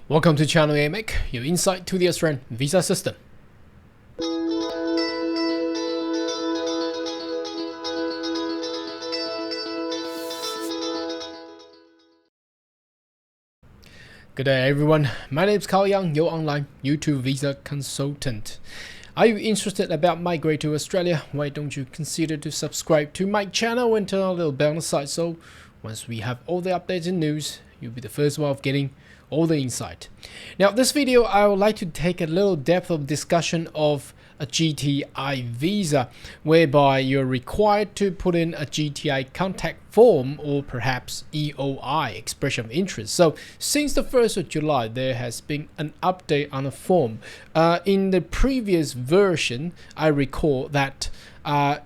Welcome to Channel AMEC, your insight to the Australian visa system. Good day everyone, my name is Carl Young, your online YouTube visa consultant. Are you interested about migrate to Australia? Why don't you consider to subscribe to my channel and turn on a little bell on the side, so once we have all the updates and news, you'll be the first one of getting all the insight. Now this video I would like to take a little depth of discussion of a GTI visa, whereby you're required to put in a GTI contact form or perhaps EOI, expression of interest. So since the 1st of July there has been an update on the form. In the previous version I recall that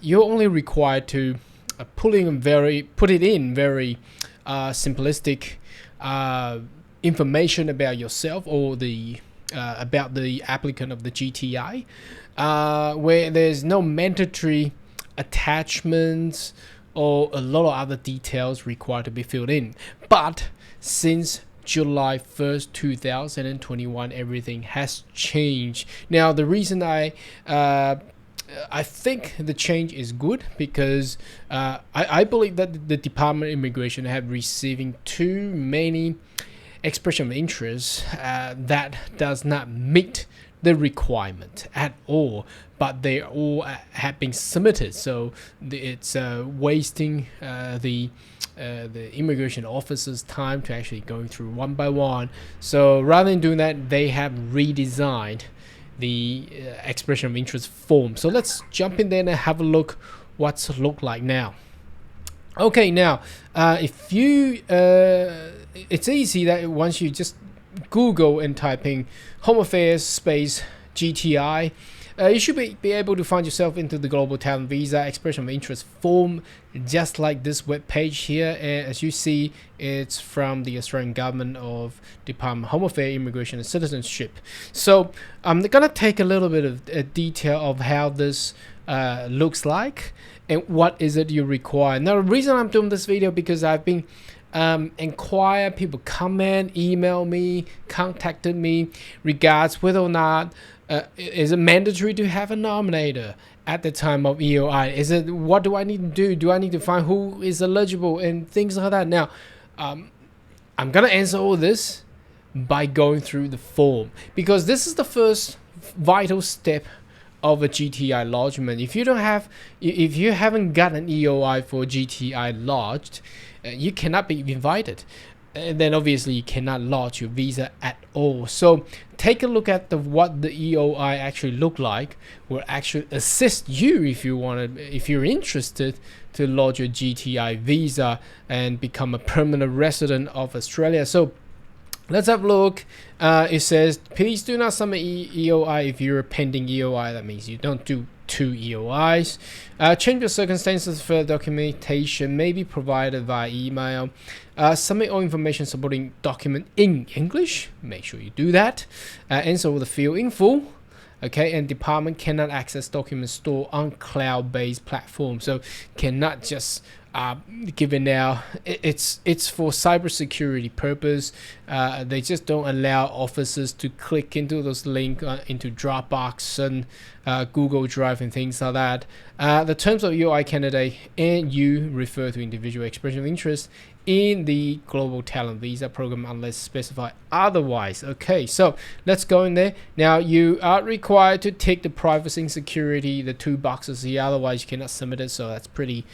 you're only required to put it in very simplistic information about yourself or the about the applicant of the GTI, where there's no mandatory attachments or a lot of other details required to be filled in. But since July 1st 2021 everything has changed. Now the reason I think the change is good because I believe that the Department of Immigration have receiving too many expression of interest that does not meet the requirement at all, but they all have been submitted, so it's wasting the immigration officers time to actually going through one by one. So rather than doing that, they have redesigned the expression of interest form. So let's jump in there and have a look what's it look like now. Okay, now if you it's easy that once you just Google and type in Home Affairs space GTI, you should be able to find yourself into the Global Talent Visa Expression of Interest form, just like this web page here. As you see, it's from the Australian Government of Department of Home Affairs, Immigration and Citizenship. So I'm gonna take a little bit of detail of how this looks like and what is it you require. Now the reason I'm doing this video because I've been inquire, people comment, email me, contacted me regards whether or not is it mandatory to have a nominator at the time of EOI. Is it, what do I need to do? Do I need to find who is eligible and things like that? Now I'm gonna answer all this by going through the form, because this is the first vital step of a GTI lodgement. If you haven't got an EOI for GTI lodged, you cannot be invited, and then obviously you cannot lodge your visa at all. So take a look at what the EOI actually look like. Will actually assist you if you're interested to lodge your GTI visa and become a permanent resident of Australia. So let's have a look. It says, please do not submit EOI if you're a pending EOI. That means you don't do 2 EOIs. Change of circumstances for documentation may be provided via email. Submit all information supporting document in English. Make sure you do that. Answer all the field in full. Okay, and department cannot access documents stored on cloud-based platform, so cannot just give it now. It's for cybersecurity purpose. They just don't allow officers to click into those links into Dropbox and Google Drive and things like that. The terms of EOI candidate and you refer to individual expression of interest in the Global Talent Visa program unless specified otherwise. Okay, so let's go in there. Now you are required to tick the privacy and security, the 2 boxes here, otherwise you cannot submit it. So that's pretty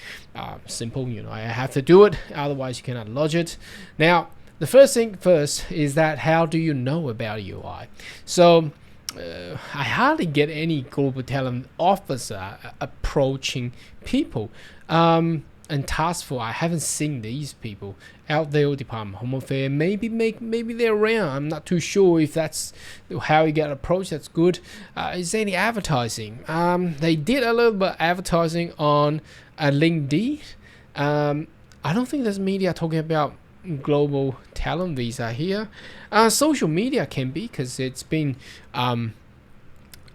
simple, you know, I have to do it, otherwise you cannot lodge it. Now the first thing first is that how do you know about EOI? So I hardly get any global talent officer approaching people and task force. I haven't seen these people out there. Department of Home Affairs, maybe they're around. I'm not too sure if that's how you get approached. That's good. Is there any advertising? They did a little bit of advertising on LinkedIn. I don't think there's media talking about global talent visa here. Social media can be, because it's been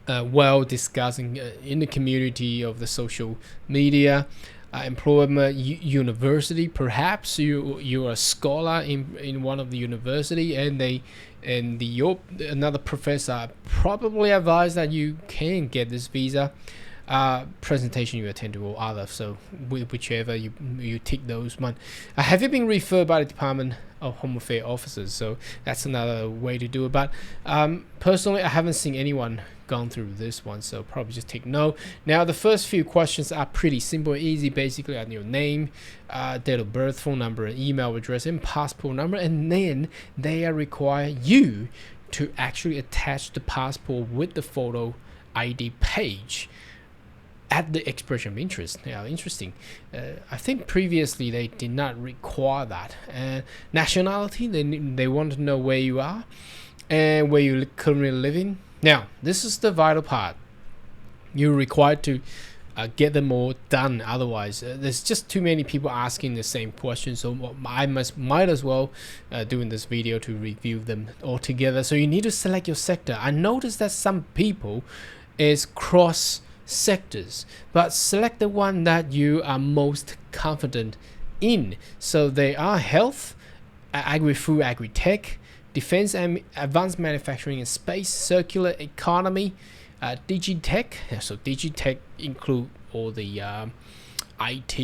well discussing in the community of the social media. employment university. Perhaps you're a scholar in one of the university, and your another professor probably advised that you can get this visa presentation you attend to or other. So whichever you tick those one. Have you been referred by the Department of Home Affairs officers? So that's another way to do it. But personally, I haven't seen anyone gone through this one, so probably just take no. Now the first few questions are pretty simple and easy. Basically, on your name, date of birth, phone number, email address, and passport number, and then they require you to actually attach the passport with the photo ID page at the expression of interest. Now, interesting. I think previously they did not require that. Nationality, they want to know where you are and where you currently living. Now, this is the vital part. You're required to get them all done. Otherwise, there's just too many people asking the same question. So I might as well do in this video to review them all together. So you need to select your sector. I noticed that some people is cross sectors, but select the one that you are most confident in. So they are health, agri-food, agri-tech, defense and advanced manufacturing and space, circular economy, digitech. So digitech include all the IT,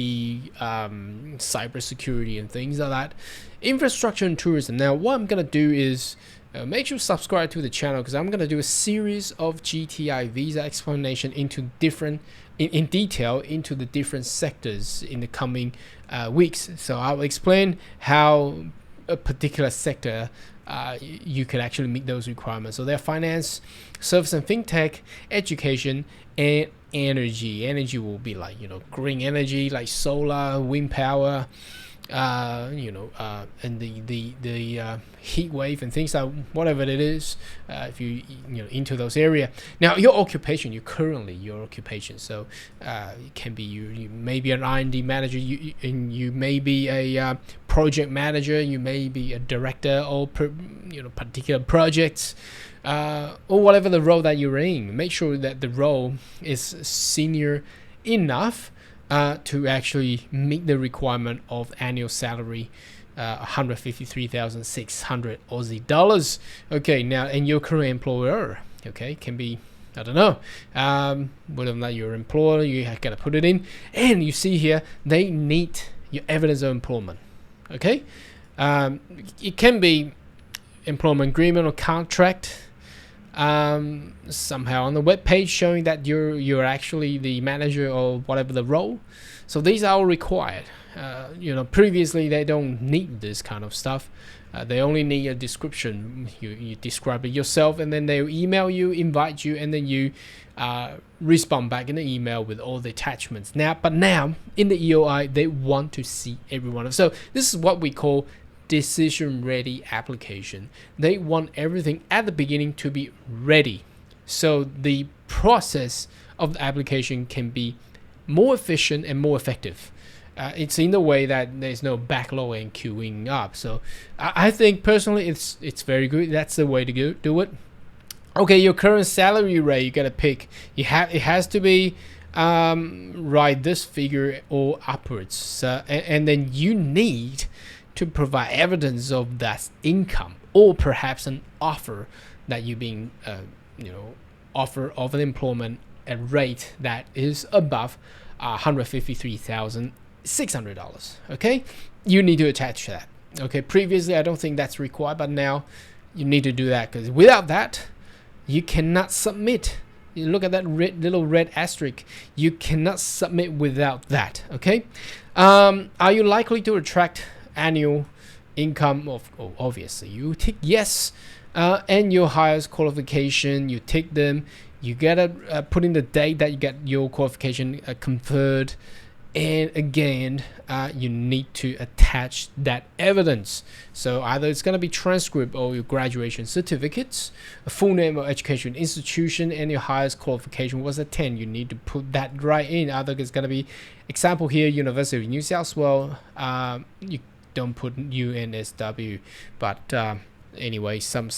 cybersecurity and things like that, infrastructure and tourism. Now what I'm gonna do is make sure to subscribe to the channel, because I'm going to do a series of GTI visa explanation into different in detail into the different sectors in the coming weeks. So I'll explain how a particular sector you can actually meet those requirements. So they're finance, service and fintech, education, and energy. Energy will be like, green energy like solar, wind power, and the heat wave and things like whatever it is, if you into those area. Now your occupation, your occupation, so it can be you may be an R&D manager, you may be a project manager, you may be a director or particular projects, or whatever the role that you're in. Make sure that the role is senior enough to actually meet the requirement of annual salary, 153,600 Aussie dollars. Okay, now, and your current employer, okay, can be, I don't know, whether or not your employer, you have got to put it in. And you see here, they need your evidence of employment. Okay, it can be employment agreement or contract, somehow on the web page showing that you're actually the manager or whatever the role. So these are all required. Previously they don't need this kind of stuff. They only need a description. You describe it yourself, and then they'll email you, invite you, and then you respond back in the email with all the attachments. But now in the EOI, they want to see everyone. So this is what we call decision ready application. They want everything at the beginning to be ready, so the process of the application can be more efficient and more effective. It's in the way that there's no backlog and queuing up. So I think personally it's very good. That's the way to do it. Okay, your current salary rate, you gotta pick. It has to be right this figure or upwards, and then you need to provide evidence of that income, or perhaps an offer that you're being offer of an employment at rate that is above $153,600. Okay, you need to attach that. Okay, previously I don't think that's required, but now you need to do that, because without that you cannot submit. You look at that little red asterisk, you cannot submit without that. Okay, are you likely to attract annual income? Obviously you tick yes, and your highest qualification, you tick them. You gotta put in the date that you get your qualification conferred, and again you need to attach that evidence. So either it's gonna be transcript or your graduation certificates, a full name of education institution, and your highest qualification was a 10. You need to put that right in. Either it's gonna be, example here, University of New South Wales. You don't put UNSW, but Anyway, some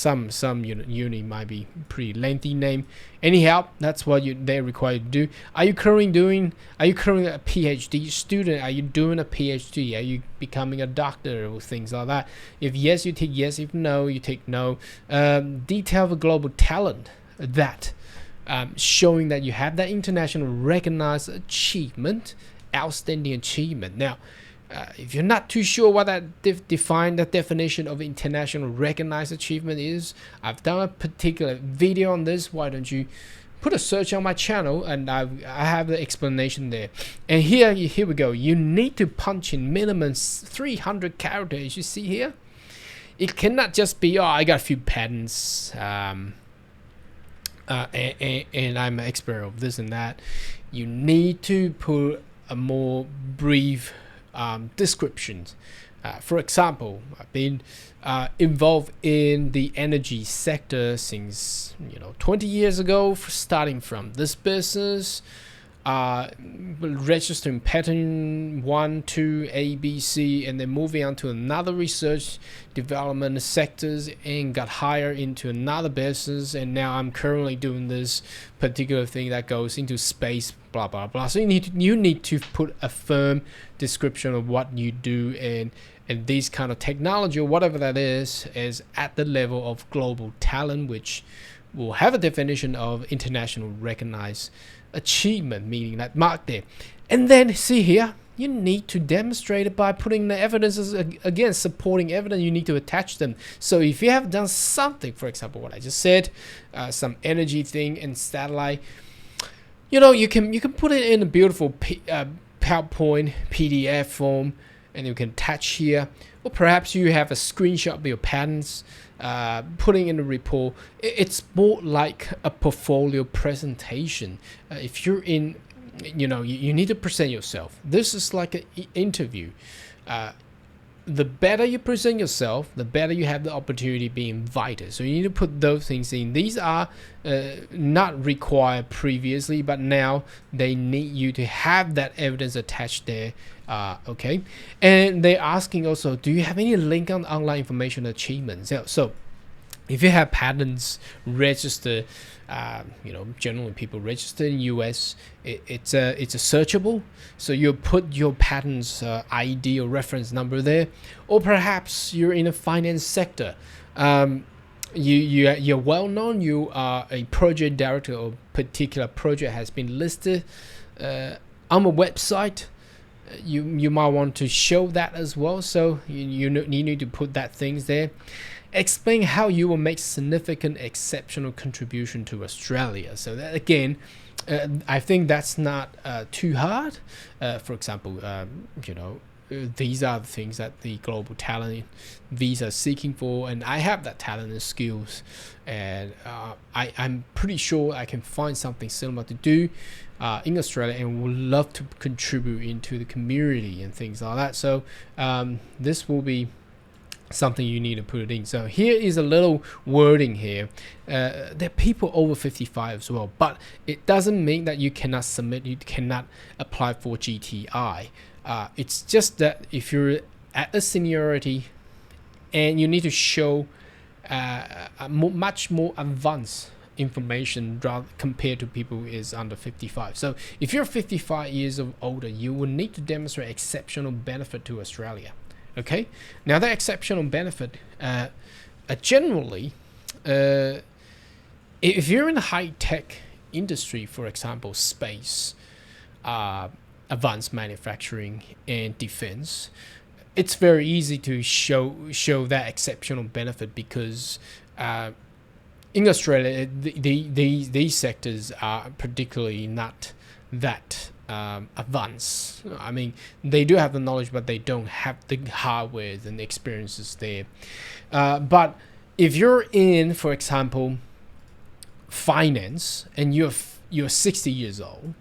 uni might be pretty lengthy name. Anyhow, that's what they're required to do. Are you currently a PhD student? Are you doing a PhD? Are you becoming a doctor or things like that? If yes, you take yes. If no, you take no. Detail the global talent that showing that you have that international recognized achievement, outstanding achievement. Now, if you're not too sure what that define the definition of international recognized achievement is, I've done a particular video on this. Why don't you put a search on my channel, and I have the explanation there. And here we go. You need to punch in minimum 300 characters. You see here, it cannot just be, oh, I got a few patents, and I'm an expert of this and that. You need to put a more brief descriptions. For example, I've been involved in the energy sector since 20 years ago, starting from this business, registering patent 1, 2, A, B, C, and then moving on to another research development sectors, and got hired into another business, and now I'm currently doing this particular thing that goes into space, blah blah blah. So you need to put a firm description of what you do, and this kind of technology or whatever that is at the level of global talent, which will have a definition of international recognized achievement, meaning that mark there. And then see here, you need to demonstrate it by putting the evidences, again, supporting evidence. You need to attach them. So if you have done something, for example, what I just said, some energy thing and satellite, you can put it in a beautiful PowerPoint PDF form, and you can attach here. Or perhaps you have a screenshot of your patents, putting in a report. It's more like a portfolio presentation. If you're in, you need to present yourself. This is like an interview. The better you present yourself, the better you have the opportunity to be invited. So you need to put those things in. These are not required previously, but now they need you to have that evidence attached there. Okay, and they're asking also, do you have any link on online information achievements? So if you have patents registered, generally people register in US, it's a searchable. So you put your patents ID or reference number there. Or perhaps you're in a finance sector. You're well known. You are a project director, or particular project has been listed on a website. You might want to show that as well. So you need to put that things there. Explain how you will make significant exceptional contribution to Australia. So that, again, I think that's not too hard. For example, these are the things that the global talent visa is seeking for, and I have that talent and skills, and I'm pretty sure I can find something similar to do in Australia, and would love to contribute into the community and things like that. So this will be something you need to put it in. So here is a little wording here. There are people over 55 as well, but it doesn't mean that you cannot submit, you cannot apply for GTI. It's just that if you're at a seniority and you need to show much more advanced information compared to people who is under 55. So if you're 55 years of older, you will need to demonstrate exceptional benefit to Australia. Okay, now that exceptional benefit, generally, if you're in the high-tech industry, for example, space, advanced manufacturing, and defense, it's very easy to show that exceptional benefit, because in Australia, these sectors are particularly not that advanced. I mean, they do have the knowledge, but they don't have the hardware and the experiences there. But if you're in, for example, finance, and you're 60 years old,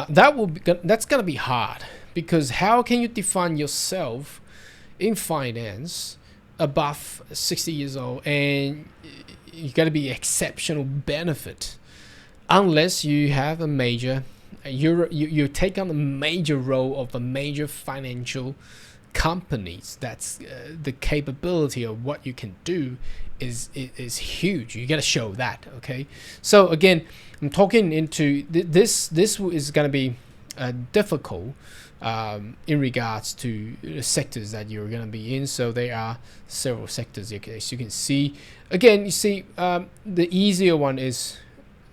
that's gonna be hard, because how can you define yourself in finance above 60 years old, and you got to be exceptional benefit, unless you have a major, you take on a major role of a major financial companies, that's the capability of what you can do is huge. You got to show that. Okay, so again, I'm talking into this is going to be difficult in regards to the sectors that you're going to be in. So there are several sectors, as you can see. Again, you see the easier one is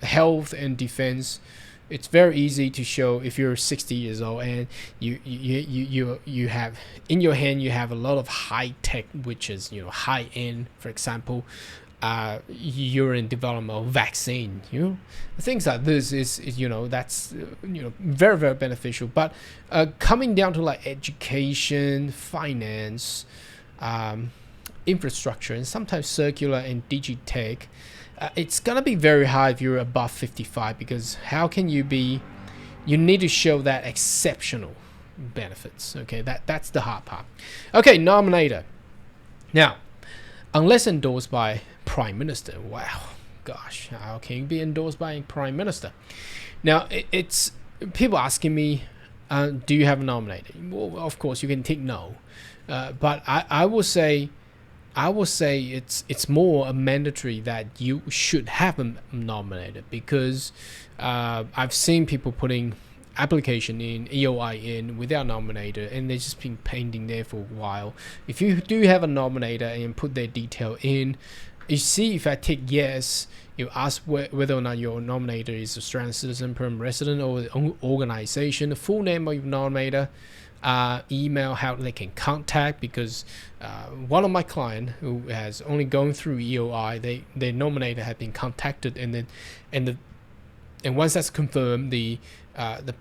health and defense. It's very easy to show if you're 60 years old and you have in your hand, you have a lot of high tech, which is, you know, high end. For example, you're in development of vaccine, you know, things like this is you know, that's you know, very, very beneficial. But coming down to like education, finance, infrastructure, and sometimes circular and digitech, it's gonna be very high if you're above 55, because how can you be, you need to show that exceptional benefits. Okay, that's the hard part. Okay, nominator. Now, unless endorsed by Prime Minister. Wow, gosh, how can you be endorsed by a Prime Minister? Now, it's people asking me, do you have a nominator? Well, of course you can tick no, but I will say it's more a mandatory that you should have a nominator, because I've seen people putting application in, EOI in without nominator, and they've just been pending there for a while. If you do have a nominator and put their detail in, you see if I tick yes, you ask whether or not your nominator is Australian citizen, permanent resident, or organization, the full name of your nominator, email, how they can contact, because one of my clients who has only gone through EOI, their nominator had been contacted, and once that's confirmed, the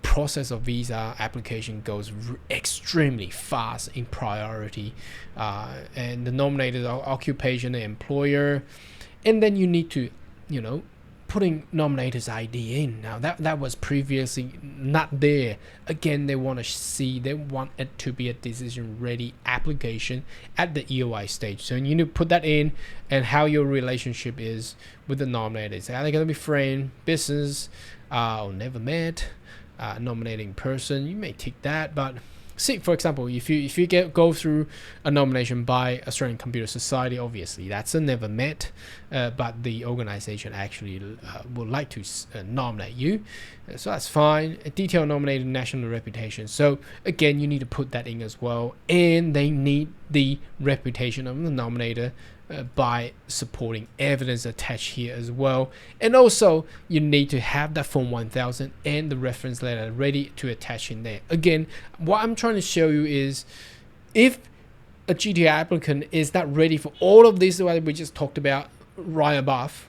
process of visa application goes extremely fast in priority, and the nominated occupation, the employer, and then you need to, you know, putting nominator's ID in. Now that was previously not there. Again, they want it to be a decision ready application at the EOI stage. So you need to put that in, and how your relationship is with the nominator. Are they going to be friend, business, or never met? Nominating person, you may tick that. But see, for example, if you go through a nomination by Australian Computer Society, obviously that's a never met, but the organization actually would like to nominate you, so that's fine. A detailed nominated national reputation, so again you need to put that in as well, and they need the reputation of the nominator by supporting evidence attached here as well. And also you need to have that Form 1000 and the reference letter ready to attach in there. Again, what I'm trying to show you is, if a GTI applicant is not ready for all of this that we just talked about right above,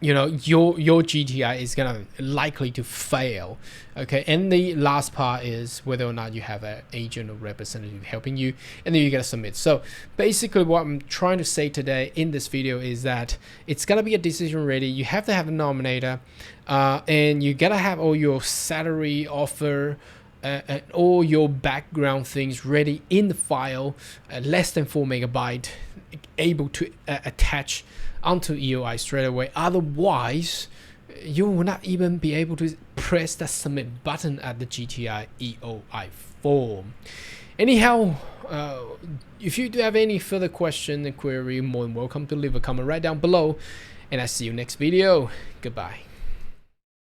you know, your GTI is gonna likely to fail. Okay, and the last part is whether or not you have an agent or representative helping you, and then you gotta submit. So basically what I'm trying to say today in this video is that it's gonna be a decision ready. You have to have a nominator, and you gotta have all your salary offer and all your background things ready in the file, less than 4 MB, able to attach onto EOI straight away. Otherwise, you will not even be able to press the submit button at the GTI EOI form. Anyhow, if you do have any further question and query, more than welcome to leave a comment right down below, and I see you next video. Goodbye.